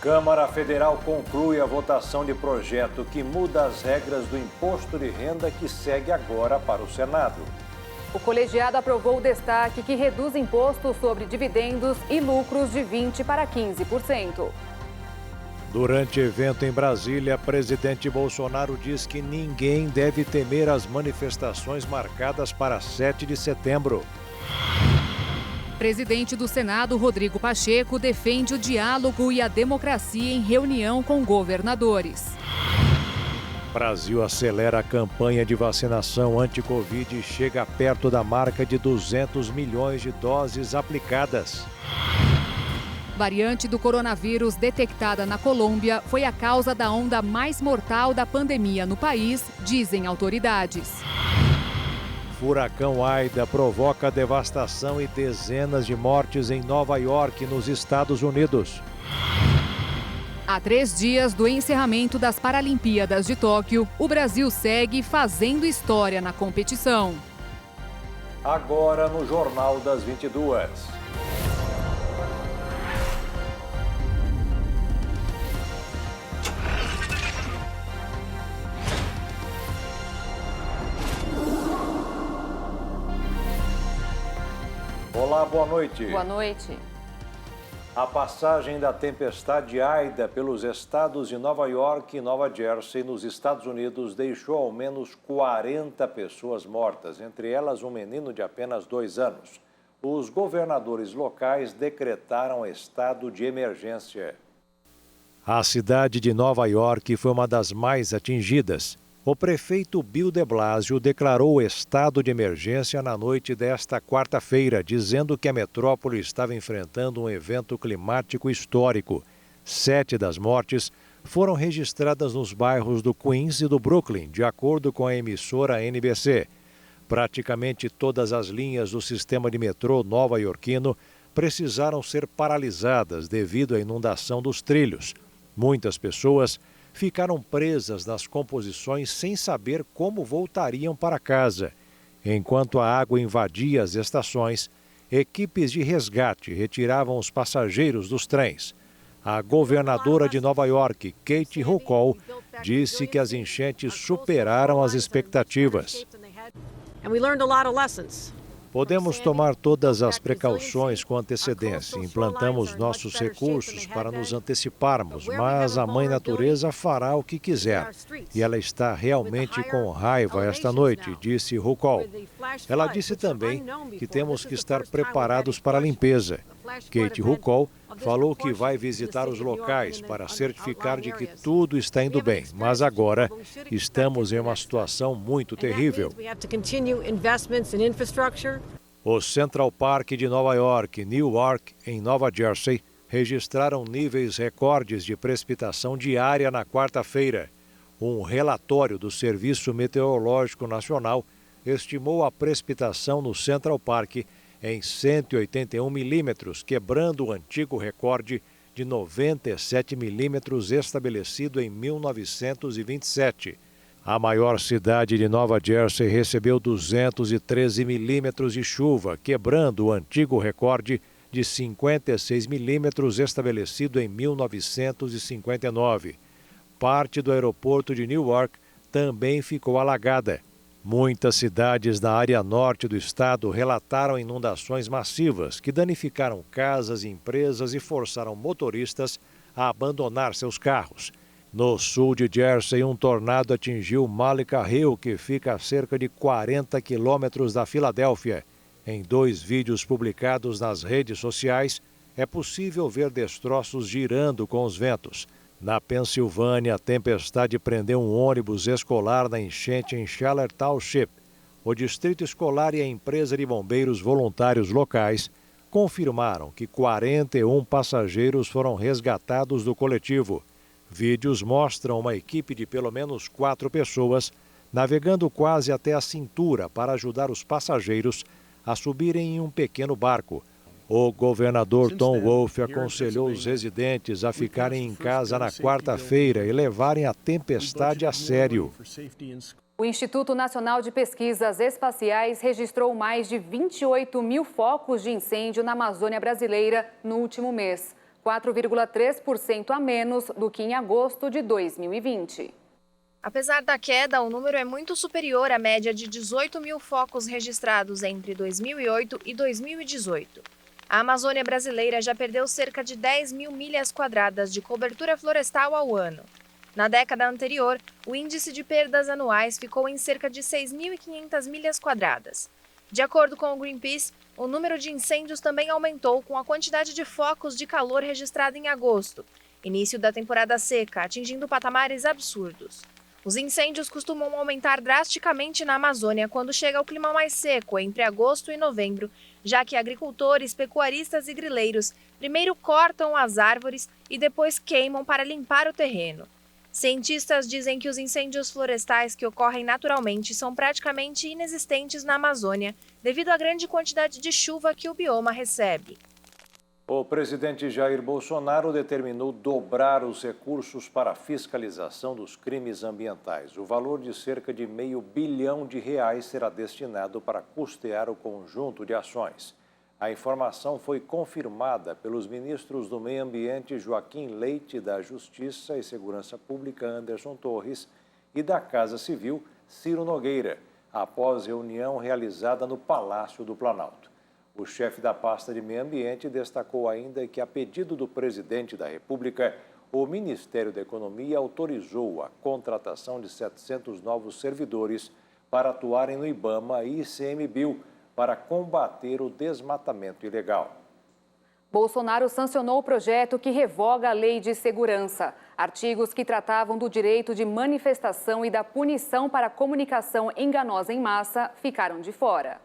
Câmara Federal conclui a votação de projeto que muda as regras do imposto de renda que segue agora para o Senado. O colegiado aprovou o destaque que reduz imposto sobre dividendos e lucros de 20% para 15%. Durante evento em Brasília, presidente Bolsonaro diz que ninguém deve temer as manifestações marcadas para 7 de setembro. Presidente do Senado, Rodrigo Pacheco, defende o diálogo e a democracia em reunião com governadores. Brasil acelera a campanha de vacinação anti-Covid e chega perto da marca de 200 milhões de doses aplicadas. Variante do coronavírus detectada na Colômbia foi a causa da onda mais mortal da pandemia no país, dizem autoridades. Furacão Aida provoca devastação e dezenas de mortes em Nova York, nos Estados Unidos. Há 3 dias do encerramento das Paralimpíadas de Tóquio, o Brasil segue fazendo história na competição. Agora no Jornal das 22. Olá, boa noite. Boa noite. A passagem da tempestade Aida pelos estados de Nova York e Nova Jersey, nos Estados Unidos, deixou ao menos 40 pessoas mortas, entre elas um menino de apenas 2 anos. Os governadores locais decretaram estado de emergência. A cidade de Nova York foi uma das mais atingidas. O prefeito Bill de Blasio declarou estado de emergência na noite desta quarta-feira, dizendo que a metrópole estava enfrentando um evento climático histórico. 7 das mortes foram registradas nos bairros do Queens e do Brooklyn, de acordo com a emissora NBC. Praticamente todas as linhas do sistema de metrô nova-iorquino precisaram ser paralisadas devido à inundação dos trilhos. Muitas pessoas ficaram presas nas composições sem saber como voltariam para casa. Enquanto a água invadia as estações, equipes de resgate retiravam os passageiros dos trens. A governadora de Nova York, Kathy Hochul, disse que as enchentes superaram as expectativas. Podemos tomar todas as precauções com antecedência. Implantamos nossos recursos para nos anteciparmos, mas a Mãe Natureza fará o que quiser. E ela está realmente com raiva esta noite, disse Hochul. Ela disse também que temos que estar preparados para a limpeza. Kathy Hochul falou que vai visitar os locais para certificar de que tudo está indo bem, mas agora estamos em uma situação muito terrível. O Central Park de Nova York e Newark, em Nova Jersey, registraram níveis recordes de precipitação diária na quarta-feira. Um relatório do Serviço Meteorológico Nacional estimou a precipitação no Central Park em 181 milímetros, quebrando o antigo recorde de 97 milímetros estabelecido em 1927. A maior cidade de Nova Jersey recebeu 213 milímetros de chuva, quebrando o antigo recorde de 56 milímetros estabelecido em 1959. Parte do aeroporto de Newark também ficou alagada. Muitas cidades da área norte do estado relataram inundações massivas que danificaram casas e empresas e forçaram motoristas a abandonar seus carros. No sul de Jersey, um tornado atingiu Malika Hill, que fica a cerca de 40 quilômetros da Filadélfia. Em 2 vídeos publicados nas redes sociais, é possível ver destroços girando com os ventos. Na Pensilvânia, a tempestade prendeu um ônibus escolar na enchente em Schaller Township. O distrito escolar e a empresa de bombeiros voluntários locais confirmaram que 41 passageiros foram resgatados do coletivo. Vídeos mostram uma equipe de pelo menos 4 pessoas navegando quase até a cintura para ajudar os passageiros a subirem em um pequeno barco. O governador Tom Wolf aconselhou os residentes a ficarem em casa na quarta-feira e levarem a tempestade a sério. O Instituto Nacional de Pesquisas Espaciais registrou mais de 28 mil focos de incêndio na Amazônia brasileira no último mês. 4,3% a menos do que em agosto de 2020. Apesar da queda, o número é muito superior à média de 18 mil focos registrados entre 2008 e 2018. A Amazônia brasileira já perdeu cerca de 10 mil milhas quadradas de cobertura florestal ao ano. Na década anterior, o índice de perdas anuais ficou em cerca de 6.500 milhas quadradas. De acordo com o Greenpeace, o número de incêndios também aumentou com a quantidade de focos de calor registrada em agosto, início da temporada seca, atingindo patamares absurdos. Os incêndios costumam aumentar drasticamente na Amazônia quando chega o clima mais seco, entre agosto e novembro, já que agricultores, pecuaristas e grileiros primeiro cortam as árvores e depois queimam para limpar o terreno. Cientistas dizem que os incêndios florestais que ocorrem naturalmente são praticamente inexistentes na Amazônia, devido à grande quantidade de chuva que o bioma recebe. O presidente Jair Bolsonaro determinou dobrar os recursos para a fiscalização dos crimes ambientais. O valor de cerca de R$500 bilhão será destinado para custear o conjunto de ações. A informação foi confirmada pelos ministros do Meio Ambiente Joaquim Leite, da Justiça e Segurança Pública Anderson Torres e da Casa Civil Ciro Nogueira, após reunião realizada no Palácio do Planalto. O chefe da pasta de Meio Ambiente destacou ainda que, a pedido do presidente da República, o Ministério da Economia autorizou a contratação de 700 novos servidores para atuarem no IBAMA e ICMBio para combater o desmatamento ilegal. Bolsonaro sancionou o projeto que revoga a Lei de Segurança. Artigos que tratavam do direito de manifestação e da punição para comunicação enganosa em massa ficaram de fora.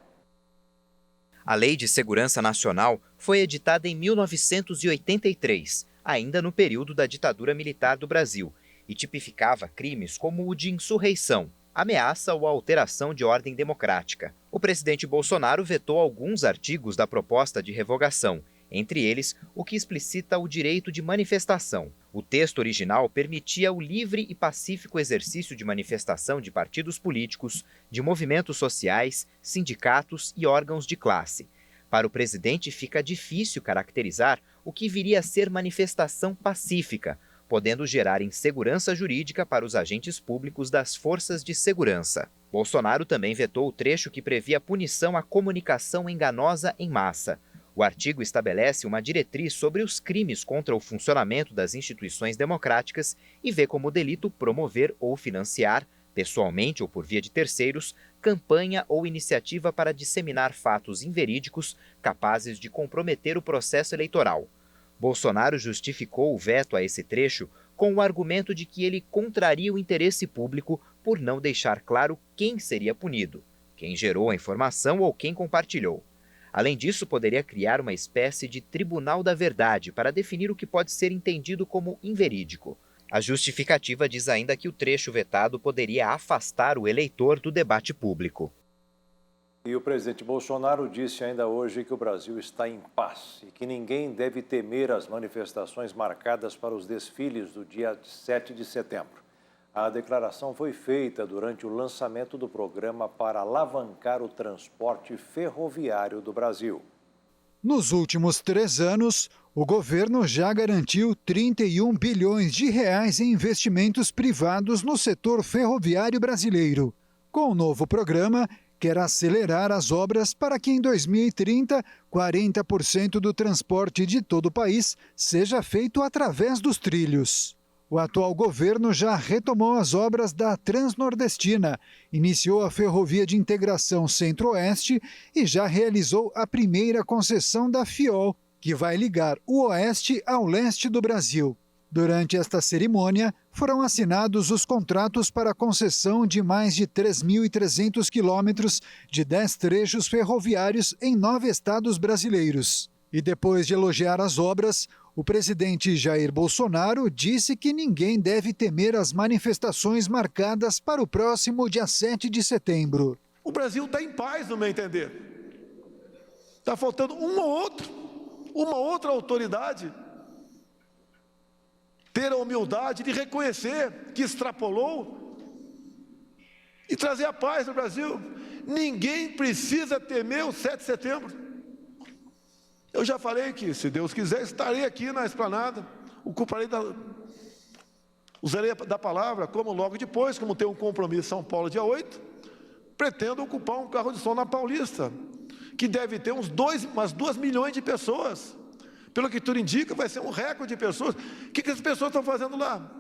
A Lei de Segurança Nacional foi editada em 1983, ainda no período da ditadura militar do Brasil, e tipificava crimes como o de insurreição, ameaça ou alteração de ordem democrática. O presidente Bolsonaro vetou alguns artigos da proposta de revogação, entre eles o que explicita o direito de manifestação. O texto original permitia o livre e pacífico exercício de manifestação de partidos políticos, de movimentos sociais, sindicatos e órgãos de classe. Para o presidente fica difícil caracterizar o que viria a ser manifestação pacífica, podendo gerar insegurança jurídica para os agentes públicos das forças de segurança. Bolsonaro também vetou o trecho que previa punição à comunicação enganosa em massa. O artigo estabelece uma diretriz sobre os crimes contra o funcionamento das instituições democráticas e vê como delito promover ou financiar, pessoalmente ou por via de terceiros, campanha ou iniciativa para disseminar fatos inverídicos capazes de comprometer o processo eleitoral. Bolsonaro justificou o veto a esse trecho com o argumento de que ele contraria o interesse público por não deixar claro quem seria punido, quem gerou a informação ou quem compartilhou. Além disso, poderia criar uma espécie de tribunal da verdade para definir o que pode ser entendido como inverídico. A justificativa diz ainda que o trecho vetado poderia afastar o eleitor do debate público. E o presidente Bolsonaro disse ainda hoje que o Brasil está em paz e que ninguém deve temer as manifestações marcadas para os desfiles do dia 7 de setembro. A declaração foi feita durante o lançamento do programa para alavancar o transporte ferroviário do Brasil. Nos últimos 3 anos, o governo já garantiu 31 bilhões de reais em investimentos privados no setor ferroviário brasileiro. Com o novo programa, quer acelerar as obras para que em 2030, 40% do transporte de todo o país seja feito através dos trilhos. O atual governo já retomou as obras da Transnordestina, iniciou a Ferrovia de Integração Centro-Oeste e já realizou a primeira concessão da FIOL, que vai ligar o Oeste ao Leste do Brasil. Durante esta cerimônia, foram assinados os contratos para a concessão de mais de 3.300 quilômetros de 10 trechos ferroviários em 9 estados brasileiros. E depois de elogiar as obras, o presidente Jair Bolsonaro disse que ninguém deve temer as manifestações marcadas para o próximo dia 7 de setembro. O Brasil está em paz, no meu entender. Está faltando uma outra autoridade ter a humildade de reconhecer que extrapolou e trazer a paz no Brasil. Ninguém precisa temer o 7 de setembro. Eu já falei que, se Deus quiser, estarei aqui na esplanada, usarei da palavra, como logo depois, como tenho um compromisso em São Paulo dia 8, pretendo ocupar um carro de som na Paulista, que deve ter umas 2 milhões de pessoas. Pelo que tudo indica, vai ser um recorde de pessoas. O que as pessoas estão fazendo lá?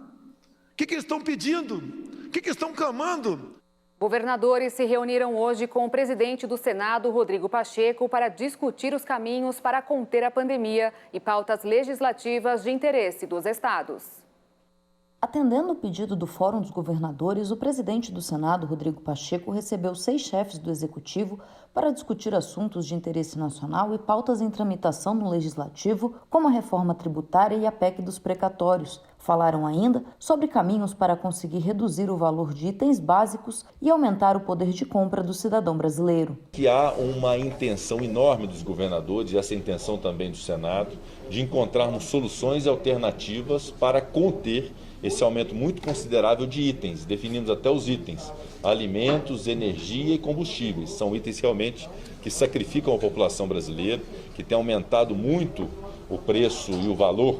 O que eles estão pedindo? O que estão clamando? Governadores se reuniram hoje com o presidente do Senado, Rodrigo Pacheco, para discutir os caminhos para conter a pandemia e pautas legislativas de interesse dos estados. Atendendo o pedido do Fórum dos Governadores, o presidente do Senado, Rodrigo Pacheco, recebeu 6 chefes do Executivo para discutir assuntos de interesse nacional e pautas em tramitação no Legislativo, como a reforma tributária e a PEC dos precatórios. Falaram ainda sobre caminhos para conseguir reduzir o valor de itens básicos e aumentar o poder de compra do cidadão brasileiro. Que há uma intenção enorme dos governadores, e essa intenção também do Senado, de encontrarmos soluções alternativas para conter esse aumento muito considerável de itens. Definimos até os itens: alimentos, energia e combustíveis. São itens realmente que sacrificam a população brasileira, que tem aumentado muito o preço e o valor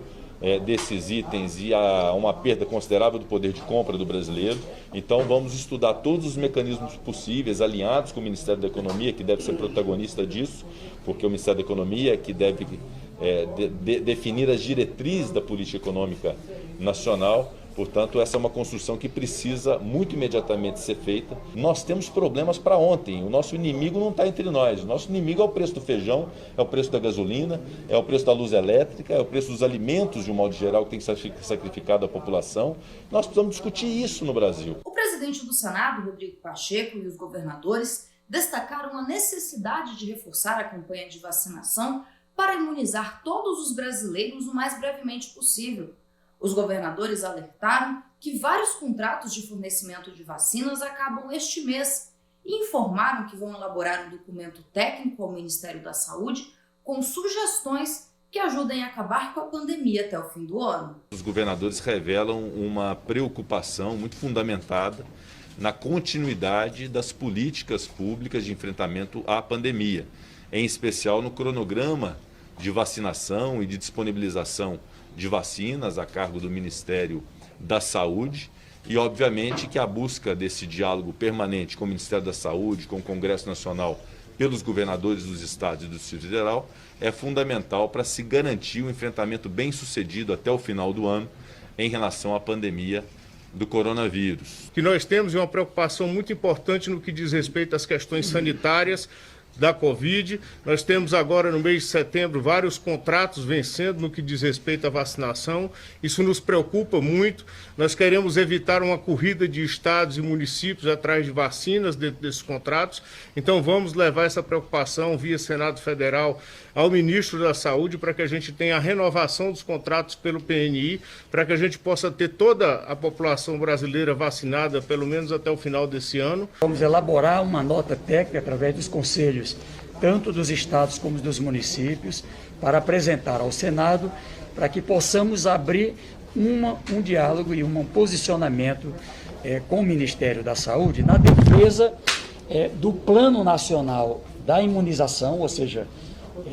desses itens e há uma perda considerável do poder de compra do brasileiro. Então vamos estudar todos os mecanismos possíveis, alinhados com o Ministério da Economia, que deve ser protagonista disso, porque o Ministério da Economia é que deve definir as diretrizes da política econômica nacional. Portanto, essa é uma construção que precisa muito imediatamente ser feita. Nós temos problemas para ontem. O nosso inimigo não está entre nós. O nosso inimigo é o preço do feijão, é o preço da gasolina, é o preço da luz elétrica, é o preço dos alimentos, de um modo geral, que tem que ser sacrificado à população. Nós precisamos discutir isso no Brasil. O presidente do Senado, Rodrigo Pacheco, e os governadores destacaram a necessidade de reforçar a campanha de vacinação para imunizar todos os brasileiros o mais brevemente possível. Os governadores alertaram que vários contratos de fornecimento de vacinas acabam este mês e informaram que vão elaborar um documento técnico ao Ministério da Saúde com sugestões que ajudem a acabar com a pandemia até o fim do ano. Os governadores revelam uma preocupação muito fundamentada na continuidade das políticas públicas de enfrentamento à pandemia, em especial no cronograma de vacinação e de disponibilização de vacinas a cargo do Ministério da Saúde e, obviamente, que a busca desse diálogo permanente com o Ministério da Saúde, com o Congresso Nacional, pelos governadores dos estados e do Distrito Federal, é fundamental para se garantir um enfrentamento bem-sucedido até o final do ano em relação à pandemia do coronavírus. Que nós temos uma preocupação muito importante no que diz respeito às questões sanitárias da Covid. Nós temos agora no mês de setembro vários contratos vencendo no que diz respeito à vacinação. Isso nos preocupa muito. Nós queremos evitar uma corrida de estados e municípios atrás de vacinas dentro desses contratos. Então vamos levar essa preocupação via Senado Federal ao ministro da Saúde para que a gente tenha a renovação dos contratos pelo PNI, para que a gente possa ter toda a população brasileira vacinada pelo menos até o final desse ano. Vamos elaborar uma nota técnica através dos conselhos, tanto dos estados como dos municípios, para apresentar ao Senado, para que possamos abrir um diálogo e um posicionamento com o Ministério da Saúde na defesa do Plano Nacional da Imunização, ou seja,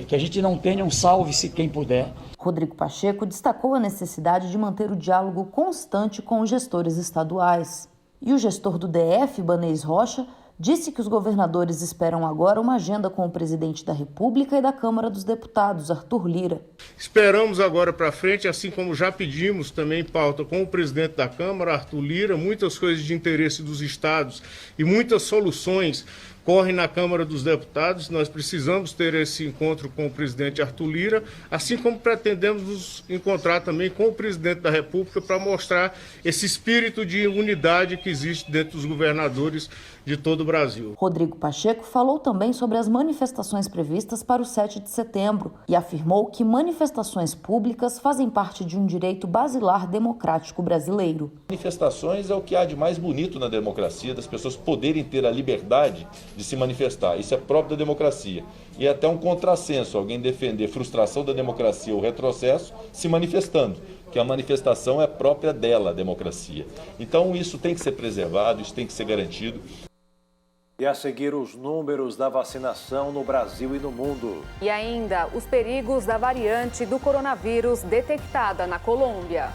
que a gente não tenha um salve-se quem puder. Rodrigo Pacheco destacou a necessidade de manter o diálogo constante com os gestores estaduais. E o gestor do DF, Banês Rocha, disse que os governadores esperam agora uma agenda com o presidente da República e da Câmara dos Deputados, Arthur Lira. Esperamos agora para frente, assim como já pedimos também pauta com o presidente da Câmara, Arthur Lira, muitas coisas de interesse dos estados e muitas soluções correm na Câmara dos Deputados. Nós precisamos ter esse encontro com o presidente Arthur Lira, assim como pretendemos nos encontrar também com o presidente da República para mostrar esse espírito de unidade que existe dentro dos governadores de todo o Brasil. Rodrigo Pacheco falou também sobre as manifestações previstas para o 7 de setembro e afirmou que manifestações públicas fazem parte de um direito basilar democrático brasileiro. Manifestações é o que há de mais bonito na democracia, das pessoas poderem ter a liberdade de se manifestar. Isso é próprio da democracia. E é até um contrassenso alguém defender frustração da democracia ou retrocesso se manifestando, que a manifestação é própria dela, a democracia. Então isso tem que ser preservado, isso tem que ser garantido. E a seguir, os números da vacinação no Brasil e no mundo. E ainda, os perigos da variante do coronavírus detectada na Colômbia.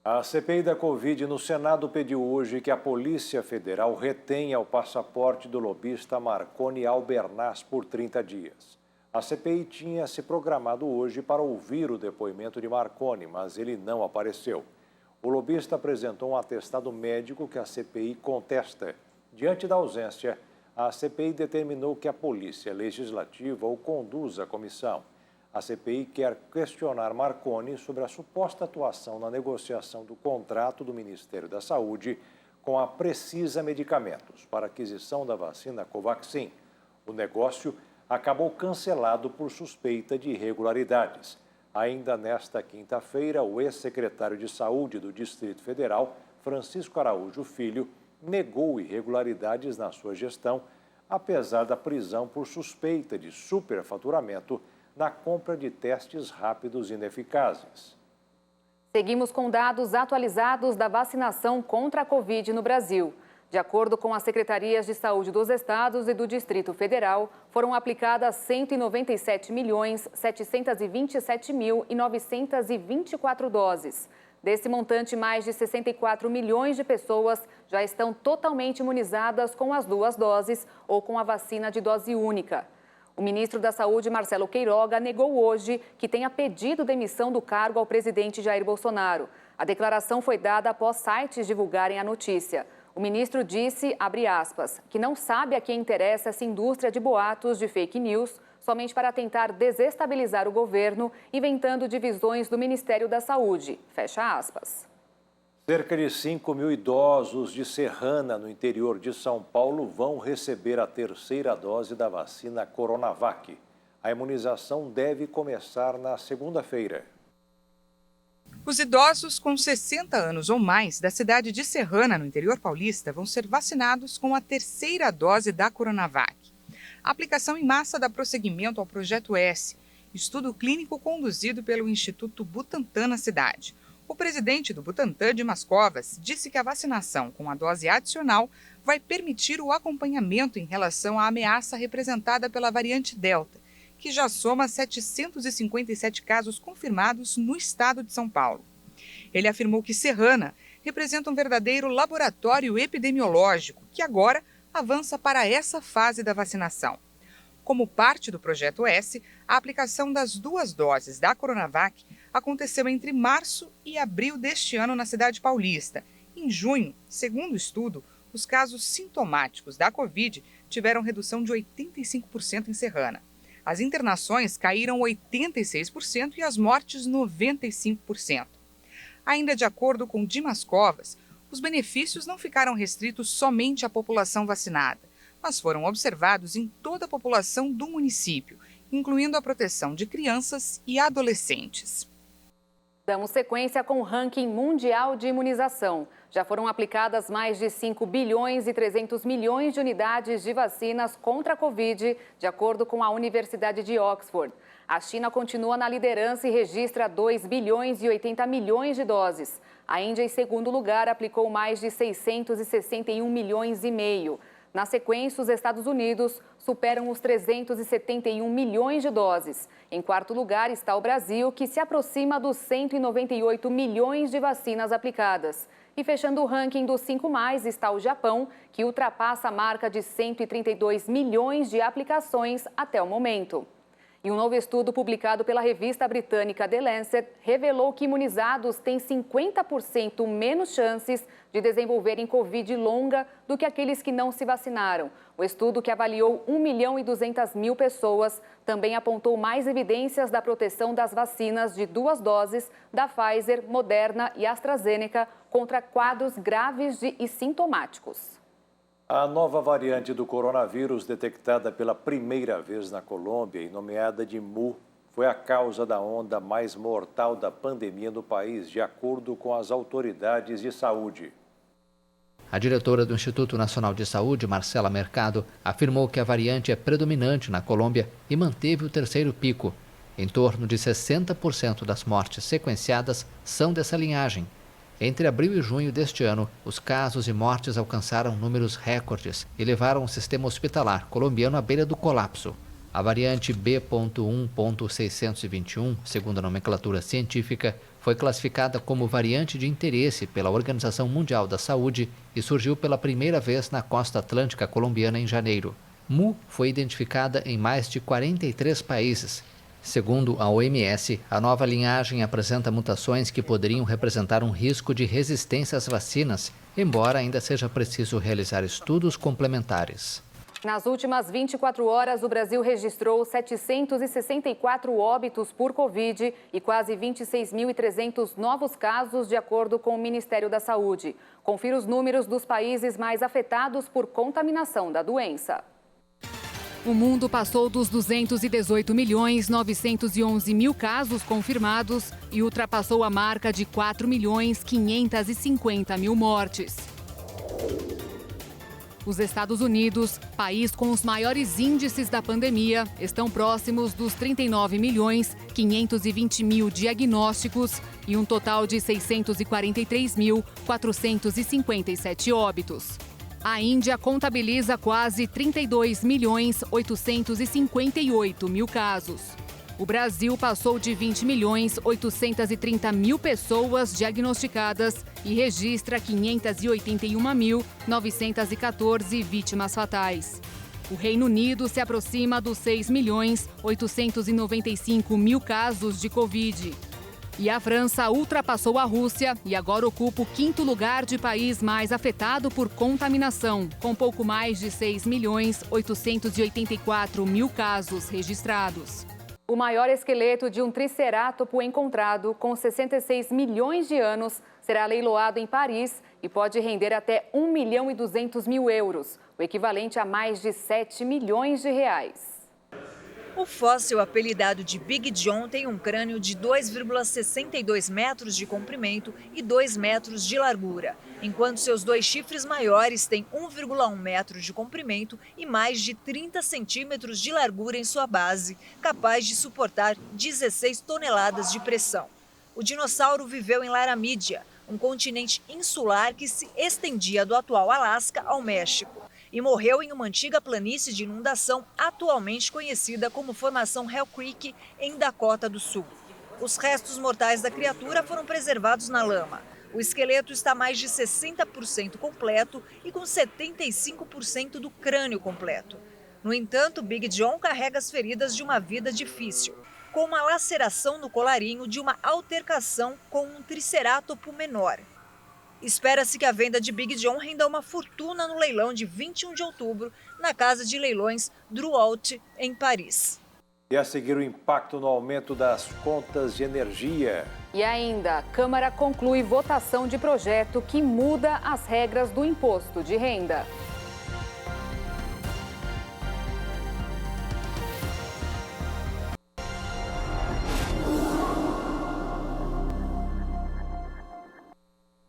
A CPI da Covid no Senado pediu hoje que a Polícia Federal retenha o passaporte do lobista Marconi Albernaz por 30 dias. A CPI tinha se programado hoje para ouvir o depoimento de Marconi, mas ele não apareceu. O lobista apresentou um atestado médico que a CPI contesta. Diante da ausência, a CPI determinou que a Polícia Legislativa o conduza à comissão. A CPI quer questionar Marconi sobre a suposta atuação na negociação do contrato do Ministério da Saúde com a Precisa Medicamentos para aquisição da vacina Covaxin. O negócio acabou cancelado por suspeita de irregularidades. Ainda nesta quinta-feira, o ex-secretário de Saúde do Distrito Federal, Francisco Araújo Filho, negou irregularidades na sua gestão, apesar da prisão por suspeita de superfaturamento na compra de testes rápidos ineficazes. Seguimos com dados atualizados da vacinação contra a Covid no Brasil. De acordo com as secretarias de saúde dos estados e do Distrito Federal, foram aplicadas 197.727.924 doses. Desse montante, mais de 64 milhões de pessoas já estão totalmente imunizadas com as 2 doses ou com a vacina de dose única. O ministro da Saúde, Marcelo Queiroga, negou hoje que tenha pedido demissão do cargo ao presidente Jair Bolsonaro. A declaração foi dada após sites divulgarem a notícia. O ministro disse, abre aspas, que não sabe a quem interessa essa indústria de boatos de fake news, somente para tentar desestabilizar o governo, inventando divisões do Ministério da Saúde. Fecha aspas. Cerca de 5 mil idosos de Serrana, no interior de São Paulo, vão receber a 3ª dose da vacina Coronavac. A imunização deve começar na segunda-feira. Os idosos com 60 anos ou mais da cidade de Serrana, no interior paulista, vão ser vacinados com a 3ª dose da Coronavac. A aplicação em massa dá prosseguimento ao Projeto S, estudo clínico conduzido pelo Instituto Butantan na cidade. O presidente do Butantan, Dimas Covas, disse que a vacinação com a dose adicional vai permitir o acompanhamento em relação à ameaça representada pela variante Delta, que já soma 757 casos confirmados no estado de São Paulo. Ele afirmou que Serrana representa um verdadeiro laboratório epidemiológico que agora avança para essa fase da vacinação. Como parte do Projeto S, a aplicação das 2 doses da Coronavac aconteceu entre março e abril deste ano na cidade paulista. Em junho, segundo o estudo, os casos sintomáticos da Covid tiveram redução de 85% em Serrana. As internações caíram 86% e as mortes 95%. Ainda de acordo com Dimas Covas, os benefícios não ficaram restritos somente à população vacinada, mas foram observados em toda a população do município, incluindo a proteção de crianças e adolescentes. Damos sequência com o ranking mundial de imunização. Já foram aplicadas mais de 5 bilhões e 300 milhões de unidades de vacinas contra a Covid, de acordo com a Universidade de Oxford. A China continua na liderança e registra 2 bilhões e 80 milhões de doses. A Índia, em segundo lugar, aplicou mais de 661 milhões e meio. Na sequência, os Estados Unidos superam os 371 milhões de doses. Em quarto lugar está o Brasil, que se aproxima dos 198 milhões de vacinas aplicadas. E fechando o ranking dos 5 mais está o Japão, que ultrapassa a marca de 132 milhões de aplicações até o momento. E um novo estudo publicado pela revista britânica The Lancet revelou que imunizados têm 50% menos chances de desenvolverem Covid longa do que aqueles que não se vacinaram. O estudo, que avaliou 1.200.000 pessoas, também apontou mais evidências da proteção das vacinas de 2 doses da Pfizer, Moderna e AstraZeneca contra quadros graves e sintomáticos. A nova variante do coronavírus, detectada pela primeira vez na Colômbia e nomeada de Mu, foi a causa da onda mais mortal da pandemia no país, de acordo com as autoridades de saúde. A diretora do Instituto Nacional de Saúde, Marcela Mercado, afirmou que a variante é predominante na Colômbia e manteve o terceiro pico. Em torno de 60% das mortes sequenciadas são dessa linhagem. Entre abril e junho deste ano, os casos e mortes alcançaram números recordes e levaram o sistema hospitalar colombiano à beira do colapso. A variante B.1.621, segundo a nomenclatura científica, foi classificada como variante de interesse pela Organização Mundial da Saúde e surgiu pela primeira vez na costa atlântica colombiana em janeiro. Mu foi identificada em mais de 43 países. Segundo a OMS, a nova linhagem apresenta mutações que poderiam representar um risco de resistência às vacinas, embora ainda seja preciso realizar estudos complementares. Nas últimas 24 horas, o Brasil registrou 764 óbitos por Covid e quase 26.300 novos casos, de acordo com o Ministério da Saúde. Confira os números dos países mais afetados por contaminação da doença. O mundo passou dos 218.911.000 casos confirmados e ultrapassou a marca de 4.550.000 mortes. Os Estados Unidos, país com os maiores índices da pandemia, estão próximos dos 39.520.000 diagnósticos e um total de 643.457 óbitos. A Índia contabiliza quase 32.858.000 casos. O Brasil passou de 20.830.000 pessoas diagnosticadas e registra 581.914 vítimas fatais. O Reino Unido se aproxima dos 6.895.000 casos de Covid. E a França ultrapassou a Rússia e agora ocupa o 5º lugar de país mais afetado por contaminação, com pouco mais de 6.884.000 casos registrados. O maior esqueleto de um tricerátopo encontrado, com 66 milhões de anos, será leiloado em Paris e pode render até 1.200.000 euros, o equivalente a mais de 7 milhões de reais. O fóssil, apelidado de Big John, tem um crânio de 2,62 metros de comprimento e 2 metros de largura, enquanto seus 2 chifres maiores têm 1,1 metro de comprimento e mais de 30 centímetros de largura em sua base, capaz de suportar 16 toneladas de pressão. O dinossauro viveu em Laramídia, um continente insular que se estendia do atual Alasca ao México, e morreu em uma antiga planície de inundação atualmente conhecida como Formação Hell Creek, em Dakota do Sul. Os restos mortais da criatura foram preservados na lama. O esqueleto está mais de 60% completo e com 75% do crânio completo. No entanto, Big John carrega as feridas de uma vida difícil, com uma laceração no colarinho de uma altercação com um tricerátopo menor. Espera-se que a venda de Big John renda uma fortuna no leilão de 21 de outubro na Casa de Leilões Drouot, em Paris. E a seguir, o impacto no aumento das contas de energia. E ainda, a Câmara conclui votação de projeto que muda as regras do imposto de renda.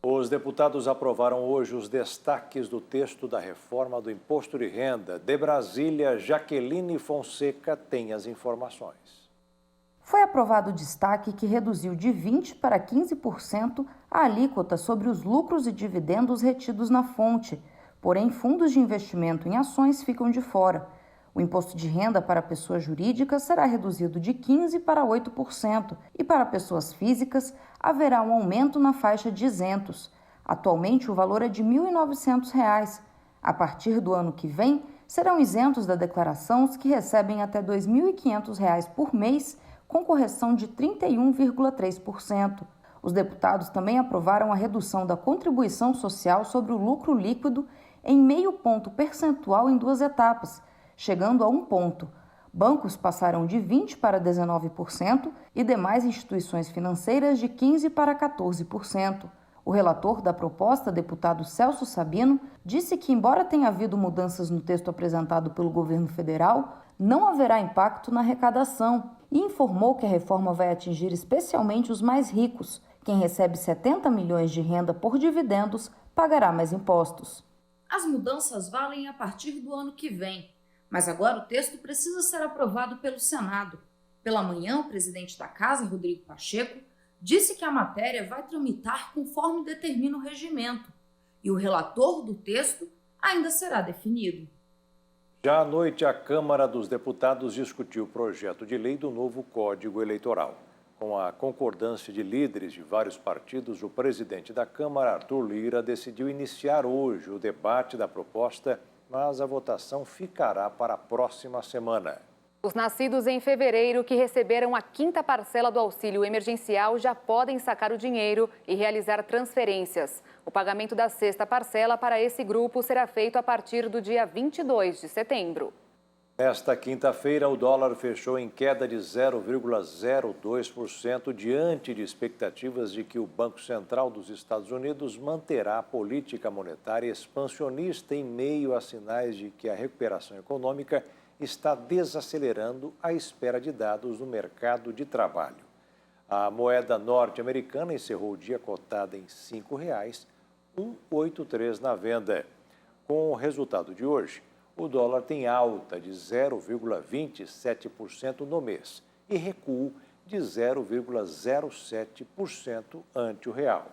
Os deputados aprovaram hoje os destaques do texto da reforma do imposto de renda. De Brasília, Jaqueline Fonseca tem as informações. Foi aprovado o destaque que reduziu de 20% para 15% a alíquota sobre os lucros e dividendos retidos na fonte. Porém, fundos de investimento em ações ficam de fora. O imposto de renda para pessoas jurídicas será reduzido de 15% para 8% e para pessoas físicas haverá um aumento na faixa de isentos. Atualmente, o valor é de R$ 1.900. A partir do ano que vem, serão isentos da declaração os que recebem até R$ 2.500 por mês, com correção de 31,3%. Os deputados também aprovaram a redução da contribuição social sobre o lucro líquido em 0,5 ponto percentual em 2 etapas, chegando a 1 ponto. Bancos passaram de 20% para 19% e demais instituições financeiras de 15% para 14%. O relator da proposta, deputado Celso Sabino, disse que, embora tenha havido mudanças no texto apresentado pelo governo federal, não haverá impacto na arrecadação e informou que a reforma vai atingir especialmente os mais ricos. Quem recebe 70 milhões de renda por dividendos pagará mais impostos. As mudanças valem a partir do ano que vem, mas agora o texto precisa ser aprovado pelo Senado. Pela manhã, o presidente da Casa, Rodrigo Pacheco, disse que a matéria vai tramitar conforme determina o regimento e o relator do texto ainda será definido. Já à noite, a Câmara dos Deputados discutiu o projeto de lei do novo Código Eleitoral. Com a concordância de líderes de vários partidos, o presidente da Câmara, Arthur Lira, decidiu iniciar hoje o debate da proposta, mas a votação ficará para a próxima semana. Os nascidos em fevereiro que receberam a 5ª parcela do auxílio emergencial já podem sacar o dinheiro e realizar transferências. O pagamento da 6ª parcela para esse grupo será feito a partir do dia 22 de setembro. Nesta quinta-feira, o dólar fechou em queda de 0,02% diante de expectativas de que o Banco Central dos Estados Unidos manterá a política monetária expansionista em meio a sinais de que a recuperação econômica está desacelerando à espera de dados do mercado de trabalho. A moeda norte-americana encerrou o dia cotada em R$ 5,183 na venda. Com o resultado de hoje, o dólar tem alta de 0,27% no mês e recuo de 0,07% ante o real.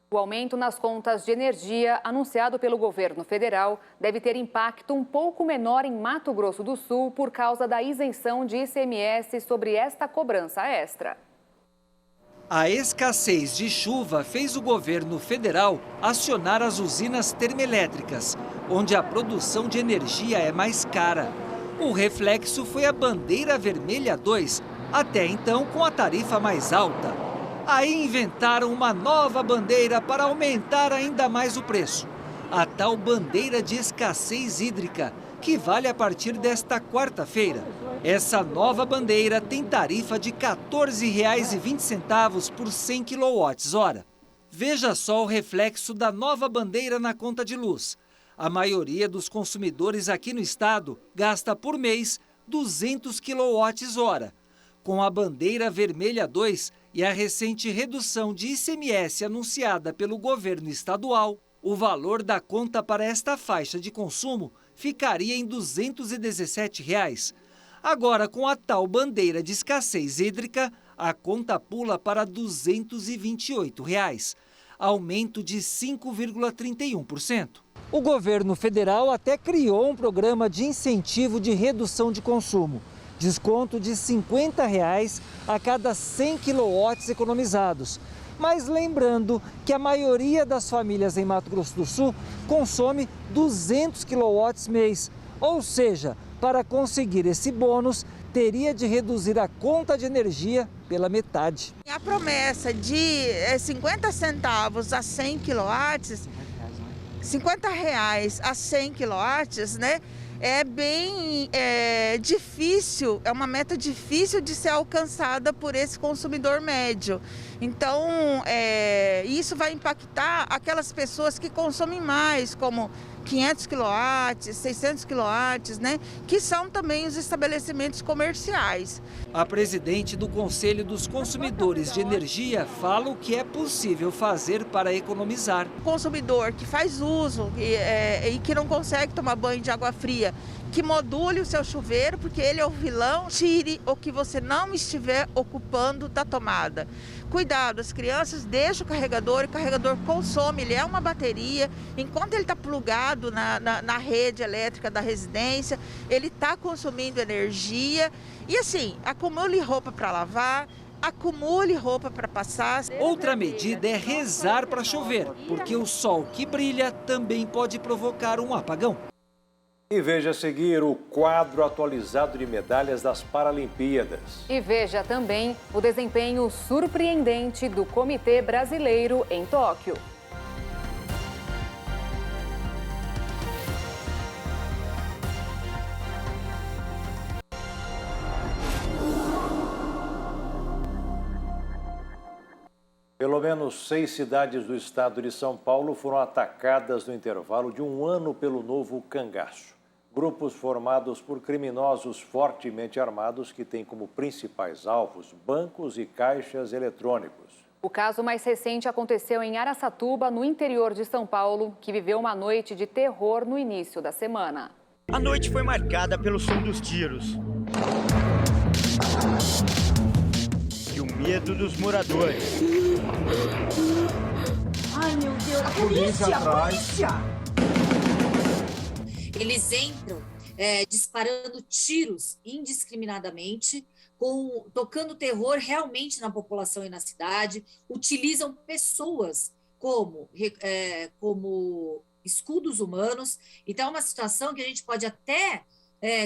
O aumento nas contas de energia anunciado pelo governo federal deve ter impacto um pouco menor em Mato Grosso do Sul por causa da isenção de ICMS sobre esta cobrança extra. A escassez de chuva fez o governo federal acionar as usinas termoelétricas, onde a produção de energia é mais cara. O reflexo foi a bandeira vermelha 2, até então com a tarifa mais alta. Aí inventaram uma nova bandeira para aumentar ainda mais o preço. A tal bandeira de escassez hídrica, que vale a partir desta quarta-feira. Essa nova bandeira tem tarifa de R$ 14,20 por 100 kWh. Veja só o reflexo da nova bandeira na conta de luz. A maioria dos consumidores aqui no estado gasta por mês 200 kWh. Com a bandeira vermelha 2 e a recente redução de ICMS anunciada pelo governo estadual, o valor da conta para esta faixa de consumo ficaria em R$ 217. Agora, com a tal bandeira de escassez hídrica, a conta pula para R$ 228, aumento de 5,31%. O governo federal até criou um programa de incentivo de redução de consumo. Desconto de R$ 50 a cada 100 quilowatts economizados. Mas lembrando que a maioria das famílias em Mato Grosso do Sul consome 200 quilowatts mês. Ou seja, para conseguir esse bônus, teria de reduzir a conta de energia pela metade. A promessa de 50 centavos a 100 quilowatts, R$ 50 a 100 quilowatts, né? É bem difícil, é uma meta difícil de ser alcançada por esse consumidor médio. Então, isso vai impactar aquelas pessoas que consomem mais, como 500 quilowatts, 600 quilowatts, né? Que são também os estabelecimentos comerciais. A presidente do Conselho dos Consumidores de Energia fala o que é possível fazer para economizar. O consumidor que faz uso e que não consegue tomar banho de água fria, que module o seu chuveiro, porque ele é o vilão, tire o que você não estiver ocupando da tomada. Cuidado, as crianças deixam o carregador consome, ele é uma bateria, enquanto ele está plugado na rede elétrica da residência, ele está consumindo energia e assim, acumule roupa para lavar, acumule roupa para passar. Outra medida é rezar para chover, porque o sol que brilha também pode provocar um apagão. E veja a seguir o quadro atualizado de medalhas das Paralimpíadas. E veja também o desempenho surpreendente do Comitê Brasileiro em Tóquio. Pelo menos 6 cidades do estado de São Paulo foram atacadas no intervalo de um ano pelo novo cangaço. Grupos formados por criminosos fortemente armados que têm como principais alvos bancos e caixas eletrônicos. O caso mais recente aconteceu em Araçatuba, no interior de São Paulo, que viveu uma noite de terror no início da semana. A noite foi marcada pelo som dos tiros e o medo dos moradores. Ai, meu Deus, a polícia! Eles entram disparando tiros indiscriminadamente, tocando terror realmente na população e na cidade, utilizam pessoas como escudos humanos. Então é uma situação que a gente pode até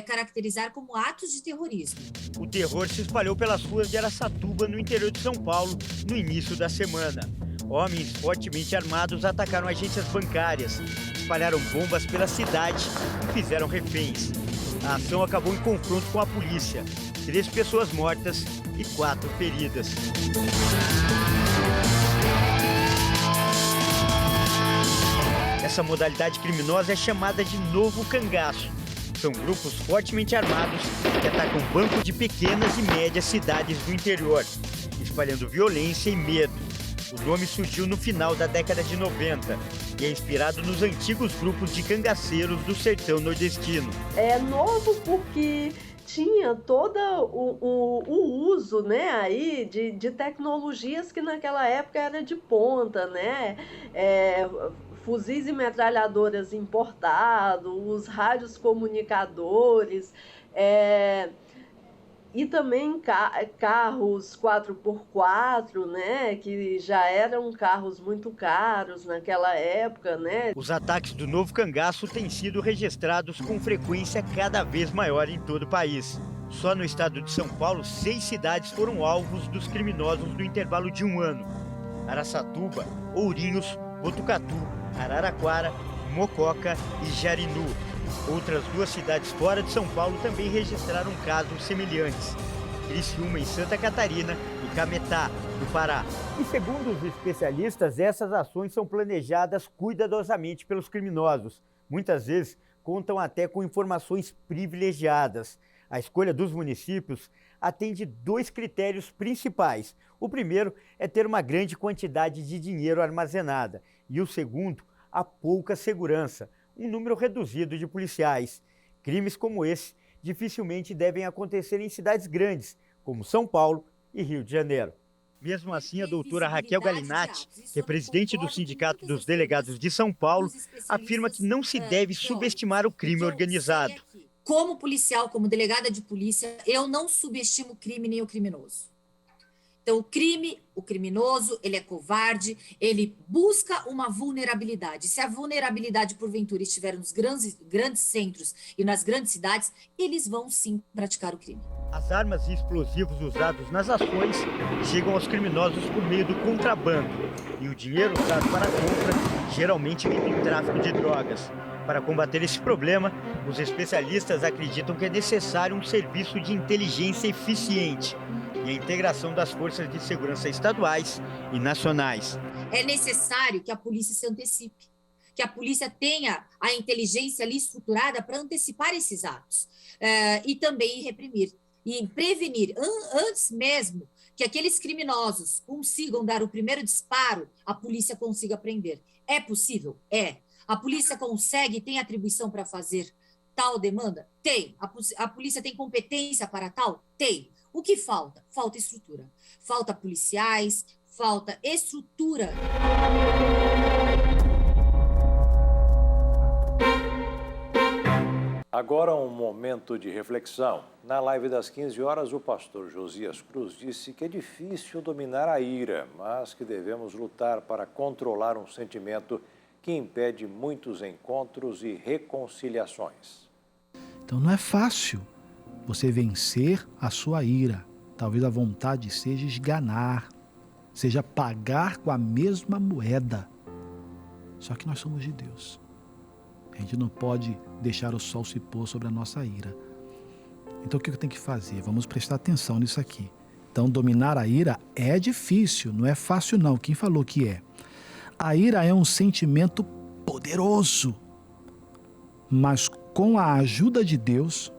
caracterizar como atos de terrorismo. O terror se espalhou pelas ruas de Araçatuba, no interior de São Paulo, no início da semana. Homens fortemente armados atacaram agências bancárias, espalharam bombas pela cidade e fizeram reféns. A ação acabou em confronto com a polícia. 3 pessoas mortas e 4 feridas. Essa modalidade criminosa é chamada de novo cangaço. São grupos fortemente armados que atacam bancos de pequenas e médias cidades do interior, espalhando violência e medo. O nome surgiu no final da década de 90 e é inspirado nos antigos grupos de cangaceiros do sertão nordestino. É novo porque tinha todo o uso, né, aí de tecnologias que naquela época era de ponta, né? Fuzis e metralhadoras importados, os rádios comunicadores, e também carros 4x4, né, que já eram carros muito caros naquela época, né? Os ataques do novo cangaço têm sido registrados com frequência cada vez maior em todo o país. Só no estado de São Paulo, 6 cidades foram alvos dos criminosos no intervalo de um ano: Araçatuba, Ourinhos, Botucatu, Araraquara, Mococa e Jarinu. Outras 2 cidades fora de São Paulo também registraram casos semelhantes: Criciúma, em Santa Catarina, e Cametá, no Pará. E segundo os especialistas, essas ações são planejadas cuidadosamente pelos criminosos. Muitas vezes contam até com informações privilegiadas. A escolha dos municípios atende 2 critérios principais. O primeiro é ter uma grande quantidade de dinheiro armazenada. E o segundo, a pouca segurança, um número reduzido de policiais. Crimes como esse dificilmente devem acontecer em cidades grandes, como São Paulo e Rio de Janeiro. Mesmo assim, a doutora Raquel Galinatti, que é presidente do Sindicato dos Delegados de São Paulo, afirma que não se deve subestimar o crime organizado. Como policial, como delegada de polícia, eu não subestimo o crime nem o criminoso. Então, o criminoso, ele é covarde, ele busca uma vulnerabilidade. Se a vulnerabilidade, porventura, estiver nos grandes centros e nas grandes cidades, eles vão sim praticar o crime. As armas e explosivos usados nas ações chegam aos criminosos por meio do contrabando. E o dinheiro usado para a compra geralmente vem do tráfico de drogas. Para combater esse problema, os especialistas acreditam que é necessário um serviço de inteligência eficiente e a integração das forças de segurança estaduais e nacionais. É necessário que a polícia se antecipe, que a polícia tenha a inteligência ali estruturada para antecipar esses atos e também reprimir e prevenir antes mesmo que aqueles criminosos consigam dar o primeiro disparo, a polícia consiga prender. É possível? É. A polícia consegue, tem atribuição para fazer tal demanda? Tem. A polícia tem competência para tal? Tem. O que falta? Falta estrutura. Falta policiais, falta estrutura. Agora um momento de reflexão. Na live das 15 horas, o pastor Josias Cruz disse que é difícil dominar a ira, mas que devemos lutar para controlar um sentimento que impede muitos encontros e reconciliações. Então não é fácil você vencer a sua ira. Talvez a vontade seja esganar, seja pagar com a mesma moeda. Só que nós somos de Deus. A gente não pode deixar o sol se pôr sobre a nossa ira. Então o que eu tenho que fazer? Vamos prestar atenção nisso aqui. Então dominar a ira é difícil, não é fácil não. Quem falou que é? A ira é um sentimento poderoso, mas com a ajuda de Deus,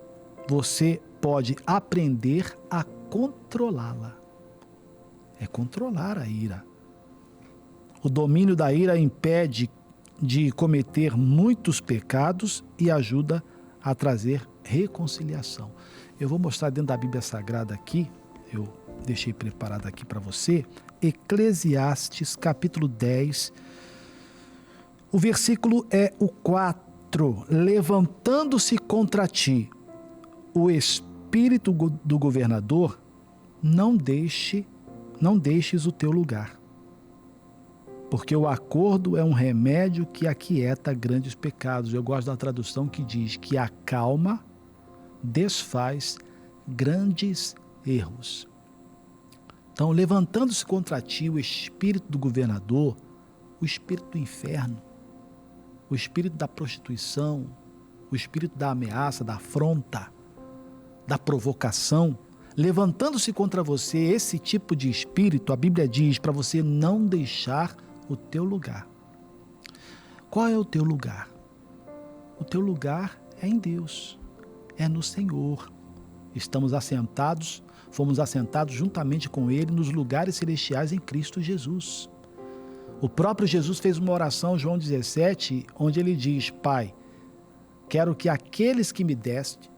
você pode aprender a controlá-la. é controlar a ira. O domínio da ira impede de cometer muitos pecados e ajuda a trazer reconciliação. Eu vou mostrar dentro da Bíblia Sagrada aqui, eu deixei preparado aqui para você, Eclesiastes capítulo 10, o versículo é o 4. Levantando-se contra ti o espírito do governador, não deixes o teu lugar. Porque o acordo é um remédio que aquieta grandes pecados. Eu gosto da tradução que diz que acalma, desfaz grandes erros. Então, levantando-se contra ti o espírito do governador, o espírito do inferno, o espírito da prostituição, o espírito da ameaça, da afronta, da provocação, levantando-se contra você esse tipo de espírito, a Bíblia diz para você não deixar o teu lugar. Qual é o teu lugar? O teu lugar é em Deus, é no Senhor. Estamos assentados, fomos assentados juntamente com Ele nos lugares celestiais em Cristo Jesus. O próprio Jesus fez uma oração, João 17, onde ele diz: Pai, quero que aqueles que me deste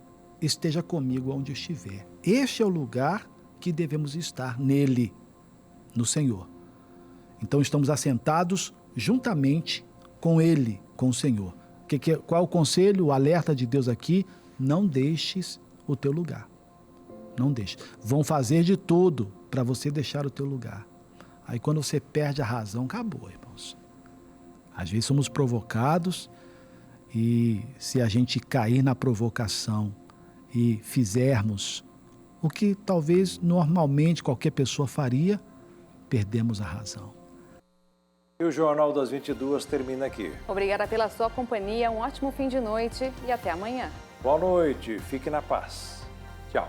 esteja comigo onde eu estiver. Este é o lugar que devemos estar nele, no Senhor. Então estamos assentados juntamente com Ele, com o Senhor. Qual é o conselho, o alerta de Deus aqui? Não deixes o teu lugar. Não deixe. Vão fazer de tudo para você deixar o teu lugar. Aí quando você perde a razão, acabou, irmãos. Às vezes somos provocados e se a gente cair na provocação e fizermos o que talvez normalmente qualquer pessoa faria, perdemos a razão. E o Jornal das 22 termina aqui. Obrigada pela sua companhia, um ótimo fim de noite e até amanhã. Boa noite, fique na paz. Tchau.